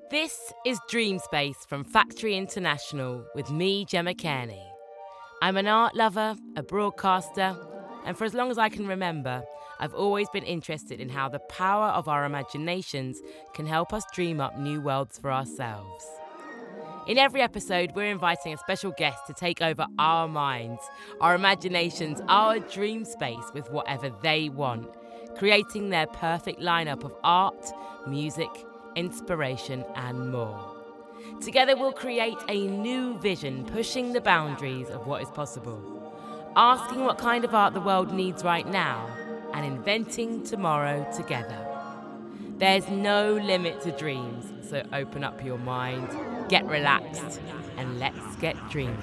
This is Dream Space from Factory International with me, Gemma Cairney. I'm an art lover, a broadcaster, and for as long as I can remember, I've always been interested in how the power of our imaginations can help us dream up new worlds for ourselves. In every episode, we're inviting a special guest to take over our minds, our imaginations, our dream space with whatever they want, creating their perfect lineup of art, music, inspiration, and more. Together, we'll create a new vision, pushing the boundaries of what is possible, asking what kind of art the world needs right now, and inventing tomorrow together. There's no limit to dreams, so open up your mind, get relaxed, and let's get dreaming.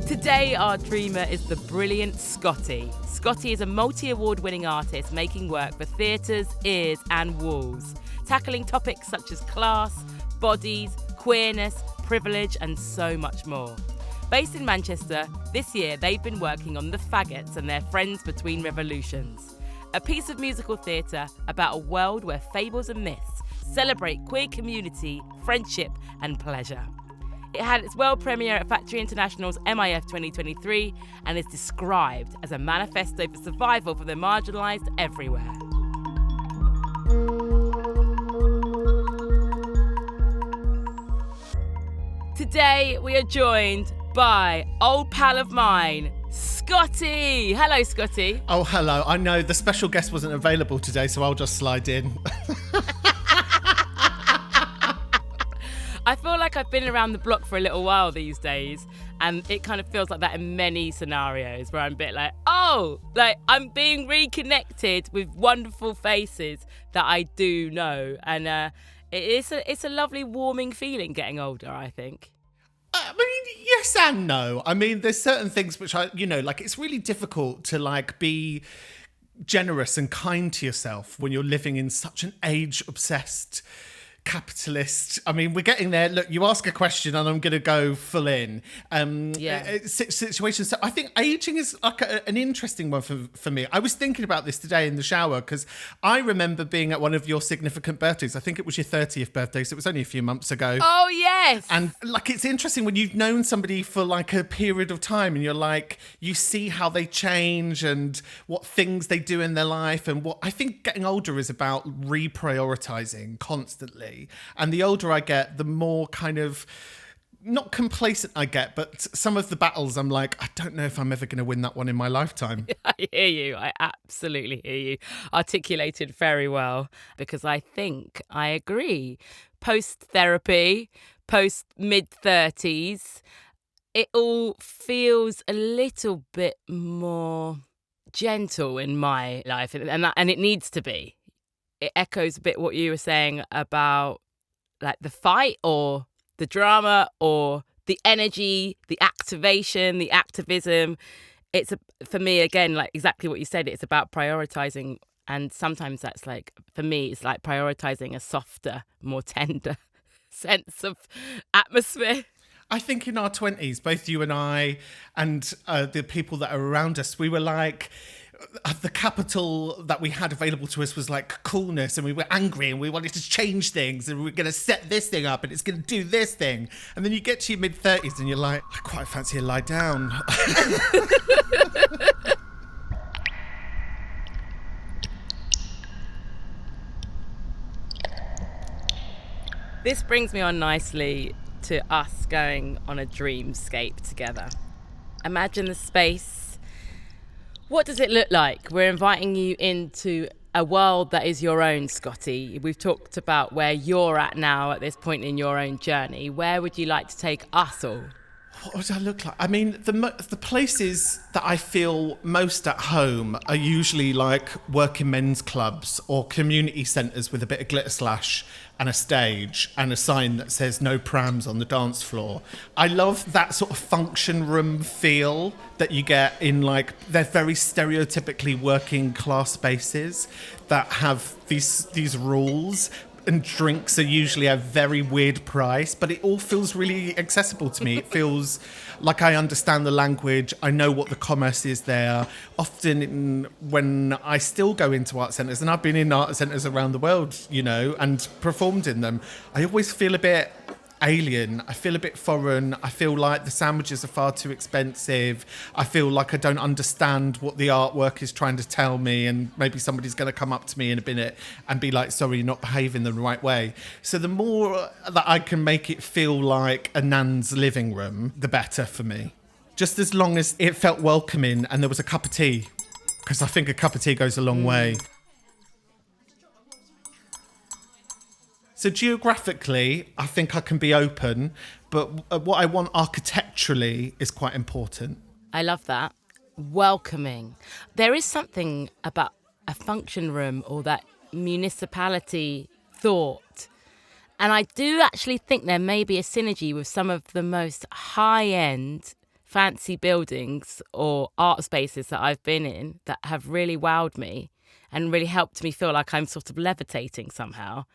Today, our dreamer is the brilliant Scottee. Scottee is a multi-award-winning artist making work for theatres, ears, and walls, tackling topics such as class, bodies, queerness, privilege, and so much more. Based in Manchester, this year they've been working on The Faggots and Their Friends Between Revolutions, a piece of musical theatre about a world where fables and myths celebrate queer community, friendship, and pleasure. It had its world premiere at Factory International's MIF 2023 and is described as a manifesto for survival for the marginalised everywhere. Today, we are joined by old pal of mine, Scottee. Hello, Scottee. Oh, hello. I know the special guest wasn't available today, so I'll just slide in. I feel like I've been around the block for a little while these days, and it kind of feels like that in many scenarios where I'm a bit like, I'm being reconnected with wonderful faces that I do know. And it's a lovely, warming feeling getting older, I think. I mean, yes and no. I mean, there's certain things which it's really difficult to be generous and kind to yourself when you're living in such an age-obsessed capitalist. I mean, we're getting there. Look, you ask a question and I'm going to go full in. Situation. So I think aging is like an interesting one for me. I was thinking about this today in the shower because I remember being at one of your significant birthdays. I think it was your 30th birthday, so it was only a few months ago. Oh, yes. And it's interesting when you've known somebody for a period of time and you're you see how they change and what things they do in their life. And what I think getting older is about reprioritizing constantly. And the older I get, the more kind of not complacent I get, but some of the battles I'm I don't know if I'm ever going to win that one in my lifetime. I hear you. I absolutely hear you. Articulated very well, because I think I agree. Post-therapy, post-mid-30s, it all feels a little bit more gentle in my life, and it needs to be. It echoes a bit what you were saying about the fight or the drama or the energy, the activation, the activism. It's for me, again, exactly what you said, it's about prioritizing. And sometimes that's for me, it's prioritizing a softer, more tender sense of atmosphere. I think in our 20s, both you and I and the people that are around us, we were the capital that we had available to us was coolness, and we were angry and we wanted to change things and we were going to set this thing up and it's going to do this thing. And then you get to your mid-30s and you're I quite fancy a lie down. This brings me on nicely to us going on a dreamscape together. Imagine the space. What does it look like? We're inviting you into a world that is your own, Scottee. We've talked about where you're at now at this point in your own journey. Where would you like to take us all? What would I look like? I mean, the places that I feel most at home are usually working men's clubs or community centres with a bit of glitter slash and a stage and a sign that says no prams on the dance floor. I love that sort of function room feel that you get in they're very stereotypically working class spaces that have these rules. and drinks are usually a very weird price, but it all feels really accessible to me. It feels like I understand the language. I know what the commerce is there. Often when I still go into art centres, and I've been in art centres around the world, you know, and performed in them, I always feel a bit alien. I feel a bit foreign. I feel like the sandwiches are far too expensive. I feel like I don't understand what the artwork is trying to tell me, and maybe somebody's going to come up to me in a minute and be like, sorry, you're not behaving the right way. So the more that I can make it feel like a nan's living room, the better for me. Just as long as it felt welcoming and there was a cup of tea, because I think a cup of tea goes a long way. So geographically, I think I can be open, but what I want architecturally is quite important. I love that. Welcoming. There is something about a function room or that municipality thought. And I do actually think there may be a synergy with some of the most high-end fancy buildings or art spaces that I've been in that have really wowed me and really helped me feel like I'm sort of levitating somehow,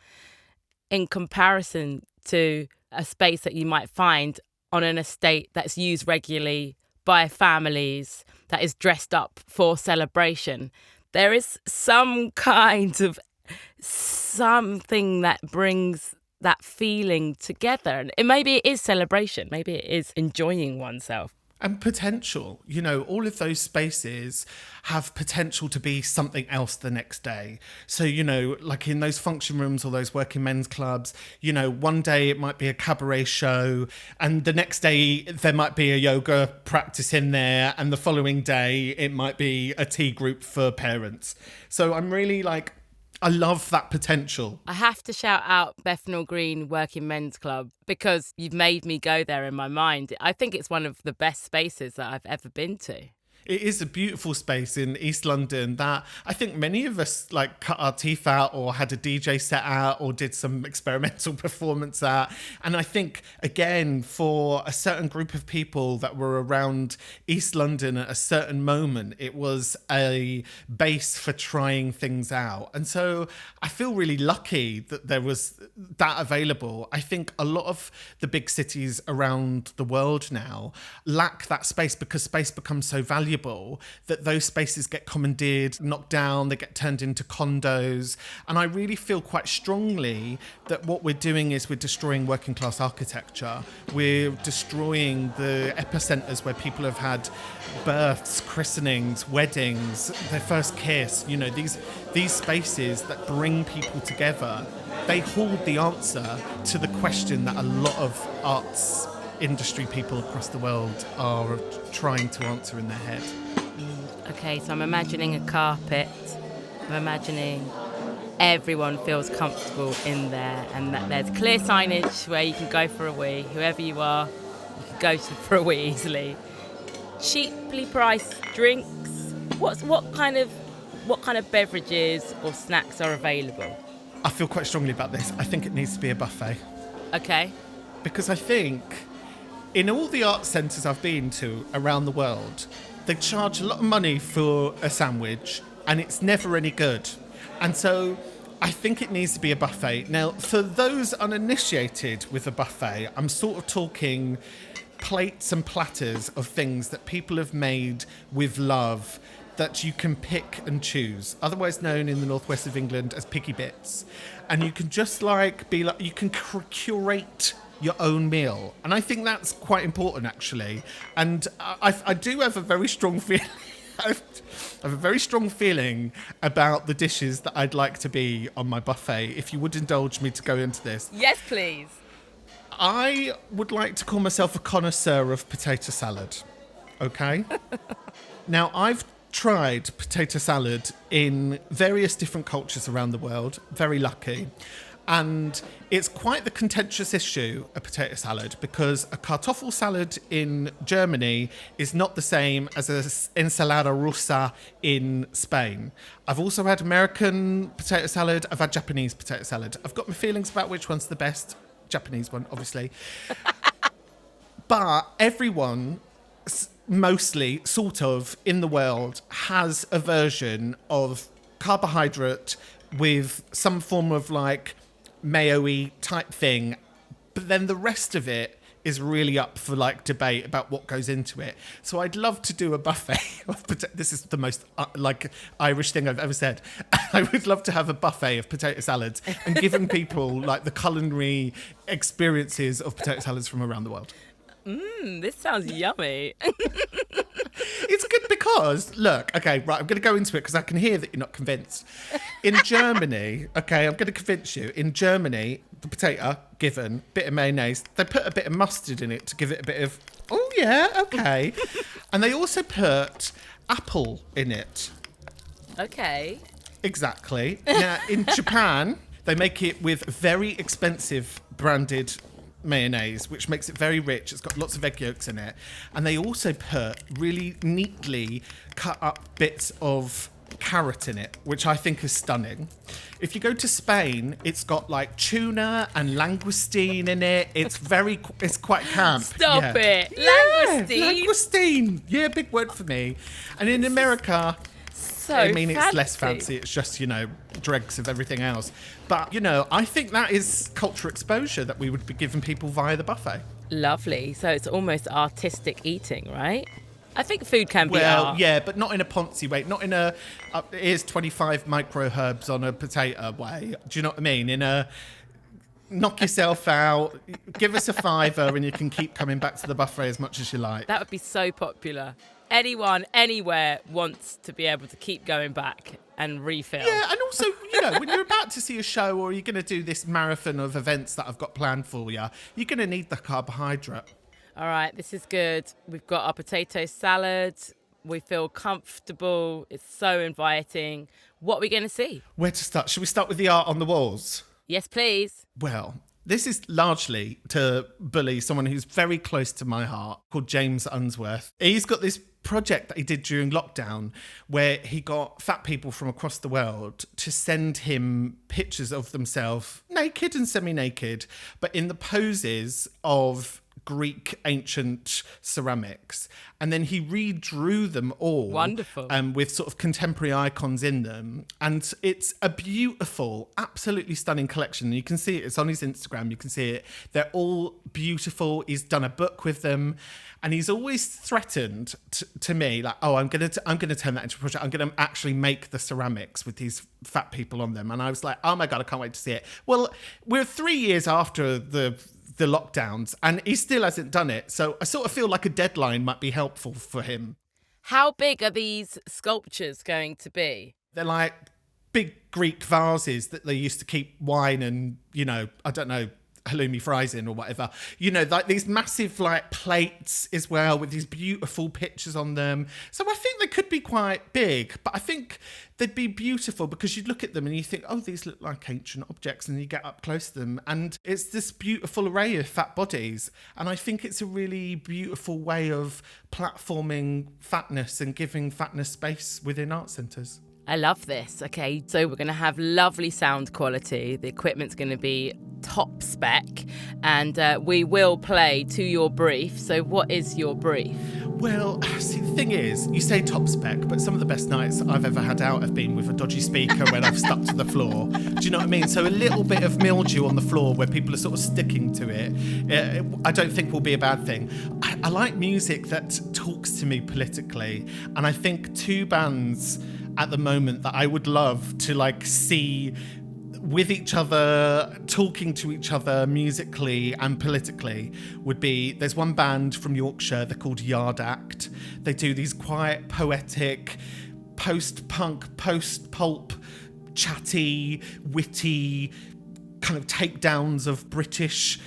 in comparison to a space that you might find on an estate that's used regularly by families, that is dressed up for celebration. There is some kind of something that brings that feeling together. And maybe it is celebration. Maybe it is enjoying oneself. And potential, you know, all of those spaces have potential to be something else the next day. So, you know, like in those function rooms or those working men's clubs, you know, one day it might be a cabaret show, and the next day there might be a yoga practice in there, and the following day it might be a tea group for parents. So I'm really like, I love that potential. I have to shout out Bethnal Green Working Men's Club because you've made me go there in my mind. I think it's one of the best spaces that I've ever been to. It is a beautiful space in East London that I think many of us like cut our teeth at or had a DJ set at or did some experimental performance at. And I think, again, for a certain group of people that were around East London at a certain moment, it was a base for trying things out. And so I feel really lucky that there was that available. I think a lot of the big cities around the world now lack that space because space becomes so valuable that those spaces get commandeered, knocked down, they get turned into condos. And I really feel quite strongly that what we're doing is we're destroying working class architecture. We're destroying the epicenters where people have had births, christenings, weddings, their first kiss. You know, these spaces that bring people together, they hold the answer to the question that a lot of arts industry people across the world are trying to answer in their head. Okay, so I'm imagining a carpet. I'm imagining everyone feels comfortable in there and that there's clear signage where you can go for a wee. Whoever you are, you can go for a wee easily. Cheaply priced drinks. What kind of beverages or snacks are available? I feel quite strongly about this. I think it needs to be a buffet. Okay. Because I think in all the art centres I've been to around the world, they charge a lot of money for a sandwich and it's never any good. And so I think it needs to be a buffet. Now, for those uninitiated with a buffet, I'm sort of talking plates and platters of things that people have made with love that you can pick and choose, otherwise known in the northwest of England as picky bits. And you can just you can curate your own meal. And I think that's quite important, actually. And I do have a very strong feeling. I have a very strong feeling about the dishes that I'd like to be on my buffet, if you would indulge me to go into this. Yes, please. I would like to call myself a connoisseur of potato salad, okay? Now, I've tried potato salad in various different cultures around the world, very lucky. And it's quite the contentious issue, a potato salad, because a kartoffel salad in Germany is not the same as an ensalada rusa in Spain. I've also had American potato salad. I've had Japanese potato salad. I've got my feelings about which one's the best. Japanese one, obviously. But everyone, mostly, sort of, in the world, has a version of carbohydrate with some form of, like, mayo-y type thing. But then the rest of it is really up for like debate about what goes into it. So I'd love to do a buffet of this is the most like Irish thing I've ever said. I would love to have a buffet of potato salads and giving people like the culinary experiences of potato salads from around the world. This sounds yummy. It's good because, look, okay, right, I'm going to go into it because I can hear that you're not convinced. In Germany, okay, I'm going to convince you. In Germany, the potato, given, bit of mayonnaise, they put a bit of mustard in it to give it a bit of, oh yeah, okay. And they also put apple in it. Okay. Exactly. Now, in Japan, they make it with very expensive branded mayonnaise, which makes it very rich. It's got lots of egg yolks in it. And they also put really neatly cut up bits of carrot in it, which I think is stunning. If you go to Spain, it's got like tuna and langoustine in it. It's quite camp. Stop it. Yeah, Langoustine. Langoustine. Yeah, big word for me. And in America, So I mean, fancy. it's less fancy. It's just, dregs of everything else. But, I think that is cultural exposure that we would be giving people via the buffet. Lovely. So it's almost artistic eating, right? I think food can be Well, art. yeah, but not in a Ponzi way. Not in a, here's 25 micro herbs on a potato way. Do you know what I mean? In a, knock yourself out, give us a $5 and you can keep coming back to the buffet as much as you like. That would be so popular. Anyone, anywhere wants to be able to keep going back and refill. Yeah, and also, when you're about to see a show or you're going to do this marathon of events that I've got planned for you, you're going to need the carbohydrate. All right, this is good. We've got our potato salad. We feel comfortable. It's so inviting. What are we going to see? Where to start? Should we start with the art on the walls? Yes, please. Well, this is largely to bully someone who's very close to my heart called James Unsworth. He's got this project that he did during lockdown where he got fat people from across the world to send him pictures of themselves naked and semi-naked, but in the poses of Greek ancient ceramics, and then he redrew them all. Wonderful. With sort of contemporary icons in them, and it's a beautiful, absolutely stunning collection. You can see it, it's on his Instagram, you can see it. They're all beautiful. He's done a book with them, and he's always threatened to me like, oh, I'm gonna turn that into a project. I'm gonna actually make the ceramics with these fat people on them. And I was like, oh my god, I can't wait to see it. Well, we're 3 years after the lockdowns and he still hasn't done it, so I sort of feel like a deadline might be helpful for him. How big are these sculptures going to be? They're like big Greek vases that they used to keep wine and I don't know, halloumi fries in or whatever, like these massive like plates as well with these beautiful pictures on them. So I think they could be quite big, but I think they'd be beautiful because you'd look at them and you think, oh, these look like ancient objects, and you get up close to them and it's this beautiful array of fat bodies. And I think it's a really beautiful way of platforming fatness and giving fatness space within art centres. I love this. Okay, so we're going to have lovely sound quality. The equipment's going to be top spec, and we will play to your brief. So what is your brief? Well, see, the thing is, you say top spec, but some of the best nights I've ever had out have been with a dodgy speaker when I've stuck to the floor. Do you know what I mean? So a little bit of mildew on the floor where people are sort of sticking to it, I don't think will be a bad thing. I like music that talks to me politically, and I think two bands at the moment that I would love to see with each other, talking to each other musically and politically would be, there's one band from Yorkshire, they're called Yard Act. They do these quiet, poetic, post-punk, post-pulp, chatty, witty kind of takedowns of British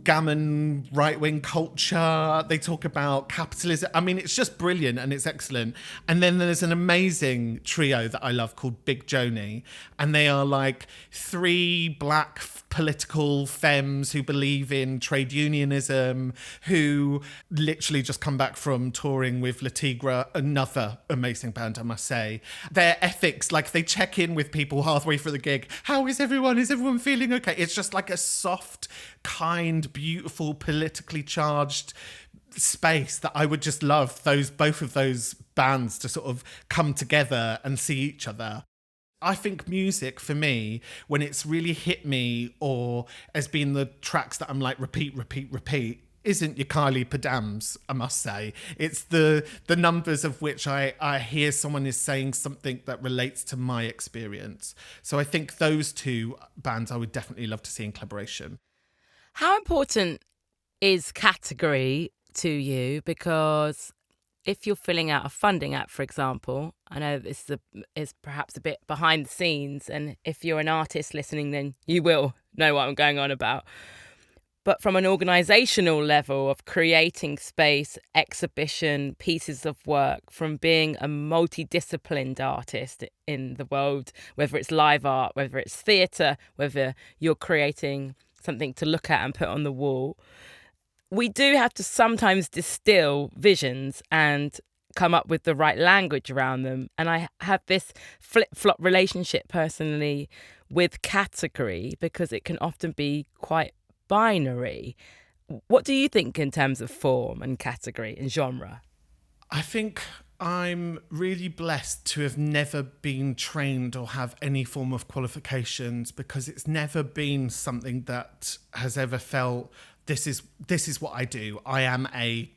gammon right-wing culture. They talk about capitalism. I mean, it's just brilliant and it's excellent. And then there's an amazing trio that I love called Big Joni, and they are like three black political femmes who believe in trade unionism, who literally just come back from touring with Le Tigre, another amazing band, I must say. Their ethics, they check in with people halfway through the gig. How is everyone? Is everyone feeling okay? It's just like a soft, kind, beautiful, politically charged space that I would just love both of those bands to sort of come together and see each other. I think music for me, when it's really hit me or has been the tracks that I'm like repeat, isn't your Kylie Padams, I must say. It's the numbers of which I hear someone is saying something that relates to my experience. So I think those two bands I would definitely love to see in collaboration. How important is category to you? Because if you're filling out a funding app, for example, I know this is perhaps a bit behind the scenes, and if you're an artist listening, then you will know what I'm going on about. But from an organisational level of creating space, exhibition, pieces of work, from being a multidisciplined artist in the world, whether it's live art, whether it's theatre, whether you're creating something to look at and put on the wall, we do have to sometimes distill visions and come up with the right language around them. And I have this flip-flop relationship personally with category because it can often be quite binary. What do you think in terms of form and category and genre? I think I'm really blessed to have never been trained or have any form of qualifications, because it's never been something that has ever felt this is what I do. I am a ...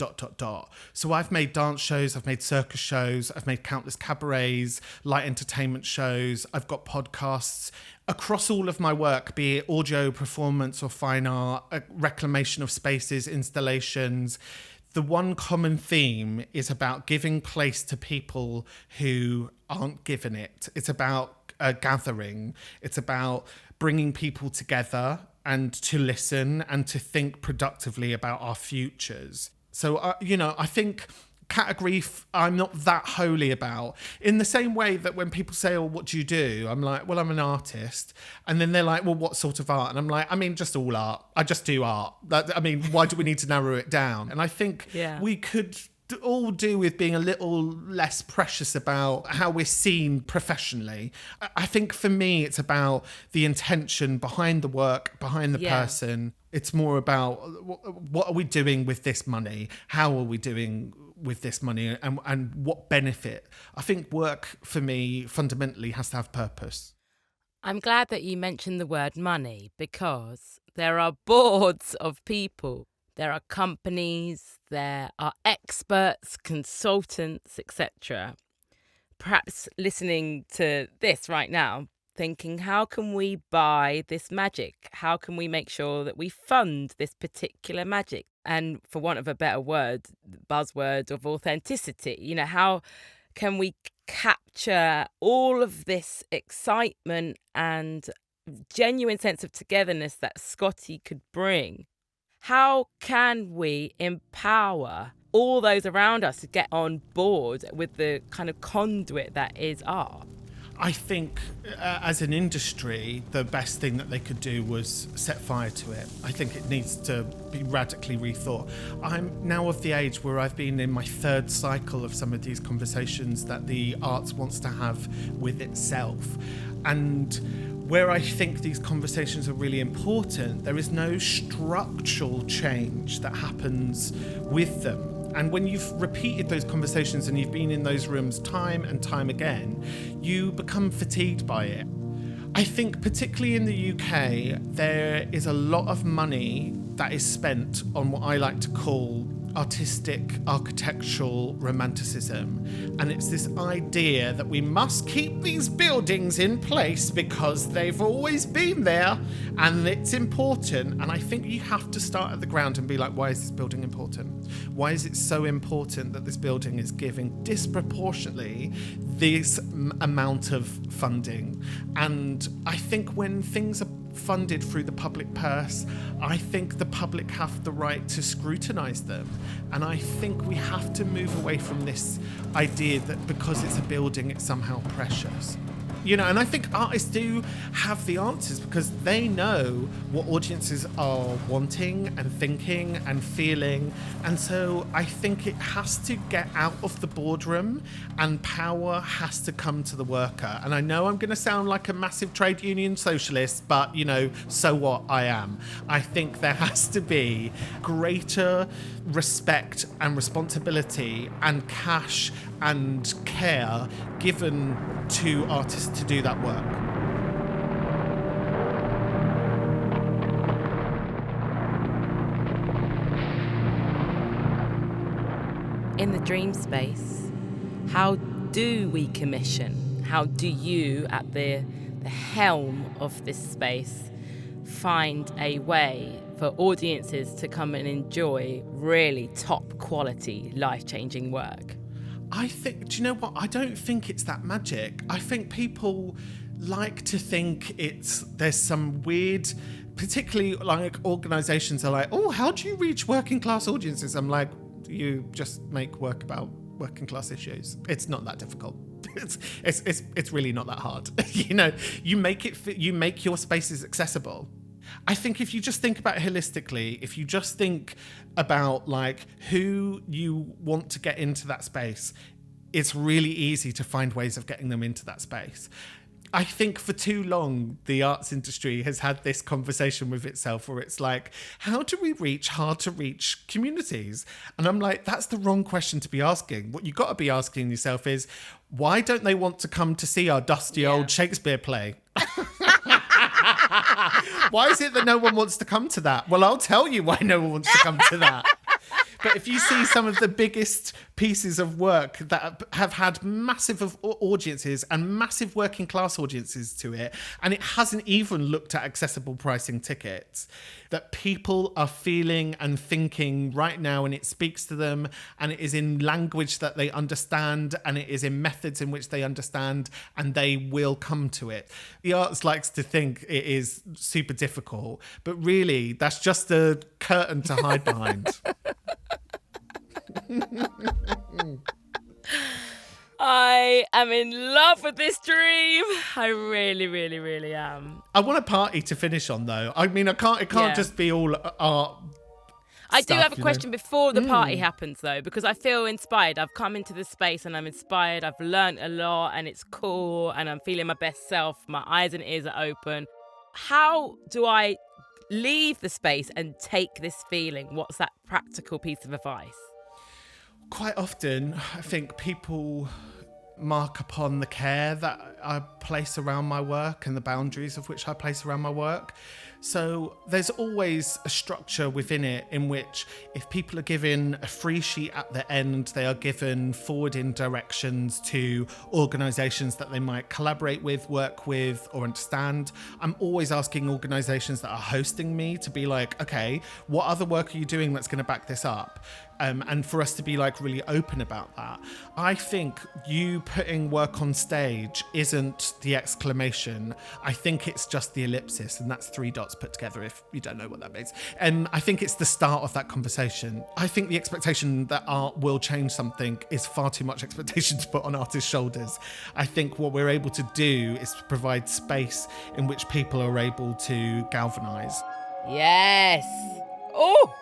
So I've made dance shows, I've made circus shows, I've made countless cabarets, light entertainment shows, I've got podcasts. Across all of my work, be it audio, performance or fine art, reclamation of spaces, installations, the one common theme is about giving place to people who aren't given it. It's about a gathering. It's about bringing people together and to listen and to think productively about our futures. So, I think category I'm not that holy about, in the same way that when people say, oh, what do you do? I'm like, well, I'm an artist. And then they're like, well, what sort of art? And I'm like, I mean, just all art. I just do art. Why do we need to narrow it down? And I think we could all do with being a little less precious about how we're seen professionally. I think for me, it's about the intention behind the work, behind the person. It's more about what are we doing with this money? How are we doing with this money, and what benefit? I think work for me fundamentally has to have purpose. I'm glad that you mentioned the word money, because there are boards of people. There are companies, there are experts, consultants, etc. Perhaps listening to this right now, thinking, how can we buy this magic? How can we make sure that we fund this particular magic? And for want of a better word, the buzzword of authenticity, how can we capture all of this excitement and genuine sense of togetherness that Scottee could bring? How can we empower all those around us to get on board with the kind of conduit that is art? I think as an industry, the best thing that they could do was set fire to it. I think it needs to be radically rethought. I'm now of the age where I've been in my third cycle of some of these conversations that the arts wants to have with itself. And where I think these conversations are really important, there is no structural change that happens with them. And when you've repeated those conversations and you've been in those rooms time and time again, you become fatigued by it. I think particularly in the UK, there is a lot of money that is spent on what I like to call artistic, architectural romanticism. And it's this idea that we must keep these buildings in place because they've always been there and it's important. And I think you have to start at the ground and be like, why is this building important? Why is it so important that this building is giving disproportionately this amount of funding? And I think when things are funded through the public purse, I think the public have the right to scrutinise them. And I think we have to move away from this idea that because it's a building, it's somehow precious. And I think artists do have the answers because they know what audiences are wanting and thinking and feeling. And so I think it has to get out of the boardroom and power has to come to the worker. And I know I'm going to sound like a massive trade union socialist, but, so what? I am. I think there has to be greater respect and responsibility and cash and care given to artistic to do that work. In the dream space, how do we commission? How do you, at the helm of this space, find a way for audiences to come and enjoy really top quality, life-changing work? I think, do you know what? I don't think it's that magic. I think people like to think there's some weird, particularly like organisations are like, oh, how do you reach working class audiences? I'm like, you just make work about working class issues. It's not that difficult. It's really not that hard. You make your spaces accessible. I think if you just think about it holistically, if you just think about like who you want to get into that space, it's really easy to find ways of getting them into that space. I think for too long, the arts industry has had this conversation with itself where it's like, how do we reach hard to reach communities? And I'm like, that's the wrong question to be asking. What you've got to be asking yourself is, why don't they want to come to see our dusty old Shakespeare play? Why is it that no one wants to come to that? Well, I'll tell you why no one wants to come to that. But if you see some of the biggest pieces of work that have had massive audiences and massive working class audiences to it, and it hasn't even looked at accessible pricing tickets, that people are feeling and thinking right now, and it speaks to them, and it is in language that they understand, and it is in methods in which they understand, and they will come to it. The arts likes to think it is super difficult, but really that's just a curtain to hide behind. I am in love with this dream. I really, really, really am. I want a party to finish on, though. I mean, it can't just be all art. I do have a question before the party happens, though, because I feel inspired. I've come into this space and I'm inspired. I've learned a lot and it's cool and I'm feeling my best self. My eyes and ears are open. How do I leave the space and take this feeling? What's that practical piece of advice? Quite often, I think people mark upon the care that I place around my work and the boundaries of which I place around my work. So there's always a structure within it in which if people are given a free sheet at the end, they are given forwarding directions to organisations that they might collaborate with, work with, or understand. I'm always asking organisations that are hosting me to be like, okay, what other work are you doing that's going to back this up? And for us to be like really open about that. I think you putting work on stage isn't the exclamation. I think it's just the ellipsis, and that's 3 dots put together if you don't know what that means. And I think it's the start of that conversation. I think the expectation that art will change something is far too much expectation to put on artists' shoulders. I think what we're able to do is provide space in which people are able to galvanise. Yes. Oh,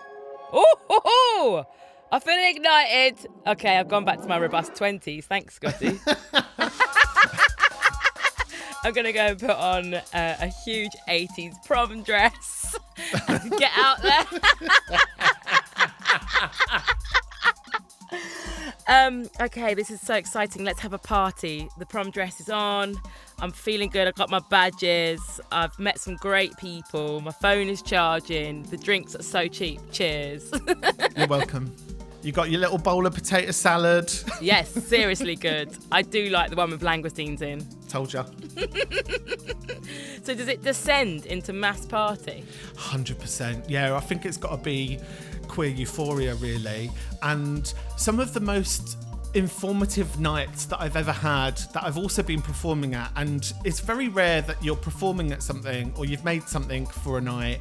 oh, oh, oh. I feel ignited. Okay, I've gone back to my robust 20s. Thanks, Scottee. I'm going to go and put on a huge 80s prom dress and get out there. Okay, this is so exciting. Let's have a party. The prom dress is on. I'm feeling good. I've got my badges. I've met some great people. My phone is charging. The drinks are so cheap. Cheers. You're welcome. You got your little bowl of potato salad. Yes, seriously good. I do like the one with langoustines in. Told ya. So does it descend into mass party? 100%. Yeah, I think it's got to be queer euphoria, really. And some of the most informative nights that I've ever had that I've also been performing at, and it's very rare that you're performing at something or you've made something for a night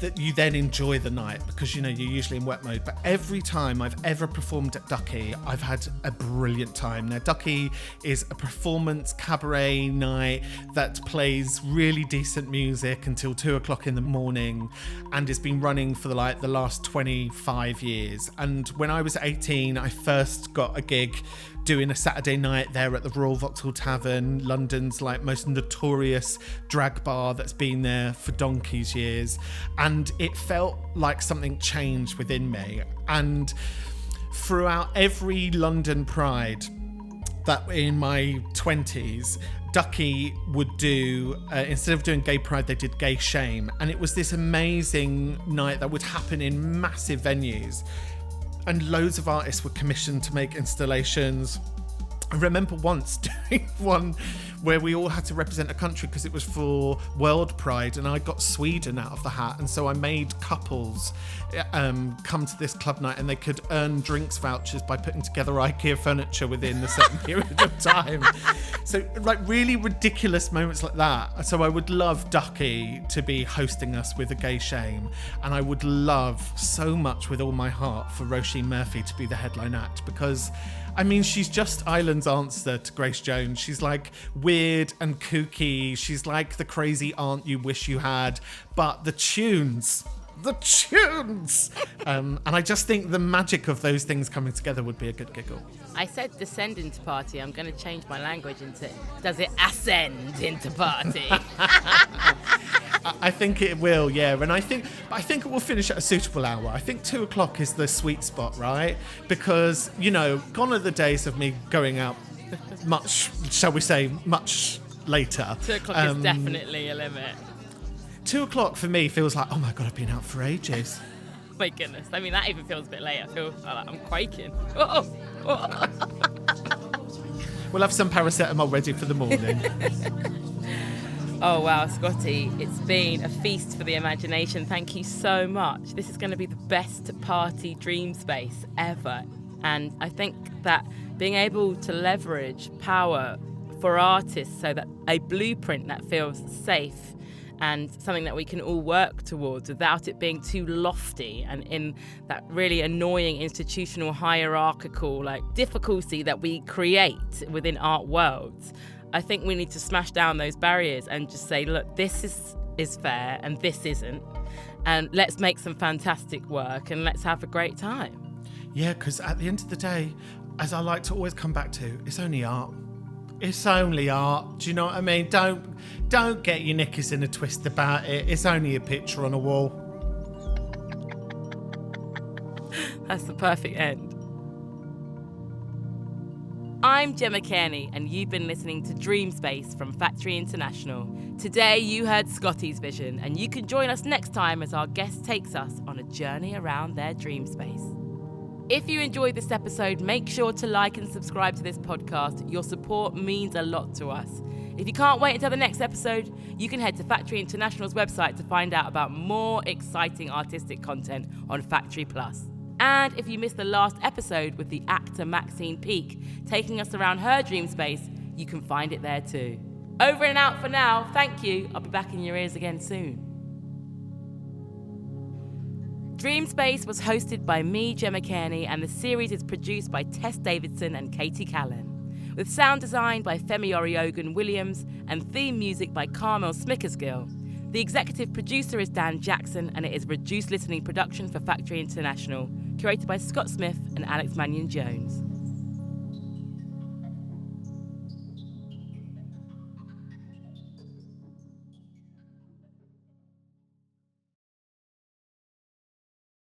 that you then enjoy the night because, you know, you're usually in work mode. But every time I've ever performed at Ducky, I've had a brilliant time. Now, Ducky is a performance cabaret night that plays really decent music until 2 o'clock in the morning and has been running for the last 25 years. And when I was 18, I first got a gig doing a Saturday night there at the Royal Vauxhall Tavern, London's most notorious drag bar that's been there for donkey's years. And it felt like something changed within me. And throughout every London Pride, that in my 20s, Ducky would do, instead of doing Gay Pride, they did Gay Shame. And it was this amazing night that would happen in massive venues. And loads of artists were commissioned to make installations. I remember once doing one where we all had to represent a country because it was for World Pride, and I got Sweden out of the hat, and so I made couples come to this club night, and they could earn drinks vouchers by putting together IKEA furniture within a certain period of time. So like really ridiculous moments like that. So I would love Ducky to be hosting us with a Gay Shame, and I would love so much with all my heart for Roisin Murphy to be the headline act, because I mean, she's just Ireland's answer to Grace Jones. She's like weird and kooky. She's like the crazy aunt you wish you had. But the tunes. And I just think the magic of those things coming together would be a good giggle. I said descend into party. I'm going to change my language into, does it ascend into party? I think it will, yeah. And I think it will finish at a suitable hour. I think 2:00 is the sweet spot, right? Because, you know, gone are the days of me going out much, shall we say, much later. 2:00 is definitely a limit. 2:00 for me feels like, oh my God, I've been out for ages. My goodness. I mean, that even feels a bit late. I feel like I'm quaking. We'll have some paracetamol ready for the morning. Oh, wow, Scottee, it's been a feast for the imagination. Thank you so much. This is going to be the best party dream space ever. And I think that being able to leverage power for artists so that a blueprint that feels safe and something that we can all work towards without it being too lofty and in that really annoying institutional hierarchical difficulty that we create within art worlds. I think we need to smash down those barriers and just say, look, this is fair and this isn't. And let's make some fantastic work and let's have a great time. Yeah, because at the end of the day, as I like to always come back to, it's only art. It's only art. Do you know what I mean? Don't get your knickers in a twist about it. It's only a picture on a wall. That's the perfect end. I'm Gemma Cairney, and you've been listening to Dream Space from Factory International. Today you heard Scottee's vision, and you can join us next time as our guest takes us on a journey around their dream space. If you enjoyed this episode, make sure to like and subscribe to this podcast. Your support means a lot to us. If you can't wait until the next episode, you can head to Factory International's website to find out about more exciting artistic content on Factory Plus. And if you missed the last episode with the actor Maxine Peake taking us around her dream space, you can find it there too. Over and out for now. Thank you. I'll be back in your ears again soon. Dream Space was hosted by me, Gemma Cairney, and the series is produced by Tess Davidson and Katie Callan, with sound design by Femi Oriogun Williams and theme music by Carmel Smickersgill. The executive producer is Dan Jackson, and it is reduced listening production for Factory International, curated by Scott Smith and Alex Mannion Jones.